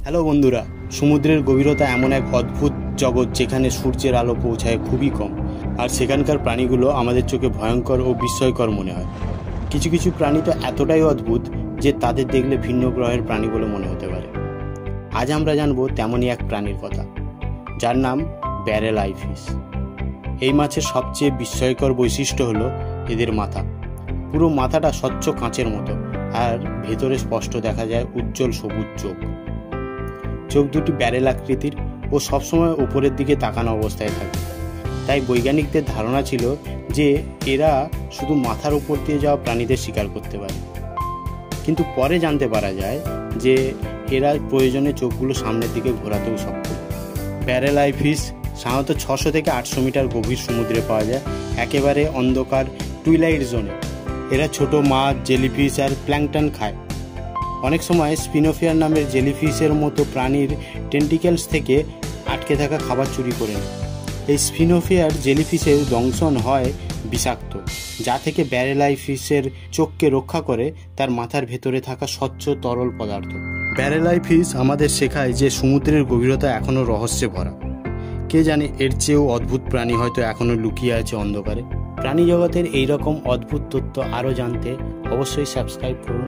Hello বন্ধুরা, সমুদ্রের গভীরতা এমন এক অদ্ভুত জগৎ যেখানে সূর্যের আলো পৌঁছায় খুবই কম, আর সেখানকার প্রাণীগুলো আমাদের চোখে ভয়ঙ্কর ও বিস্ময়কর মনে হয়। কিছু কিছু প্রাণী তো এতটাই অদ্ভুত যে তাদের দেখলে ভিন্ন গ্রহের প্রাণী বলে মনে হতে পারে। আজ আমরা জানবো তেমনই এক প্রাণীর কথা, যার নাম ব্যারেল আই ফিশ। এই মাছের সবচেয়ে বিস্ময়কর বৈশিষ্ট্য হলো এদের মাথা। পুরো মাথাটা স্বচ্ছ কাঁচের মতো, আর ভেতরে স্পষ্ট দেখা যায় উজ্জ্বল সবুজ চোখ। চোখ দুটি ব্যারেল আকৃতির ও সবসময় উপরের দিকে তাকানো অবস্থায় থাকে। তাই বৈজ্ঞানিকদের ধারণা ছিল যে এরা শুধু মাথার উপর দিয়ে যাওয়া প্রাণীদের শিকার করতে পারে, কিন্তু পরে জানতে পারা যায় যে এরা প্রয়োজনে চোখগুলো সামনের দিকে ঘোরাতেও সক্ষম। ব্যারেল আই ফিশ সাধারণত 600 থেকে 800 মিটার গভীর সমুদ্রে পাওয়া যায়, একেবারে অন্ধকার টুইলাইট জোনে। এরা ছোট মাছ, জেলিফিশ আর প্ল্যাঙ্কটন খায়। অনেক সময় স্পিনোফিয়ার নামের জেলিফিশের মতো প্রাণীর টেন্টিকেলস থেকে আটকে থাকা খাবার চুরি করে নেয়। এই স্পিনোফিয়ার জেলিফিশের দংশন হয় বিষাক্ত, যা থেকে ব্যারেল আই ফিশের চোখকে রক্ষা করে তার মাথার ভেতরে থাকা স্বচ্ছ তরল পদার্থ। ব্যারেল আই ফিশ আমাদের শেখায় যে সমুদ্রের গভীরতা এখনও রহস্যে ভরা। কে জানে, এর চেয়েও অদ্ভুত প্রাণী হয়তো এখনও লুকিয়ে আছে অন্ধকারে। প্রাণী জগতের এইরকম অদ্ভুত তথ্য আরও জানতে অবশ্যই সাবস্ক্রাইব করুন।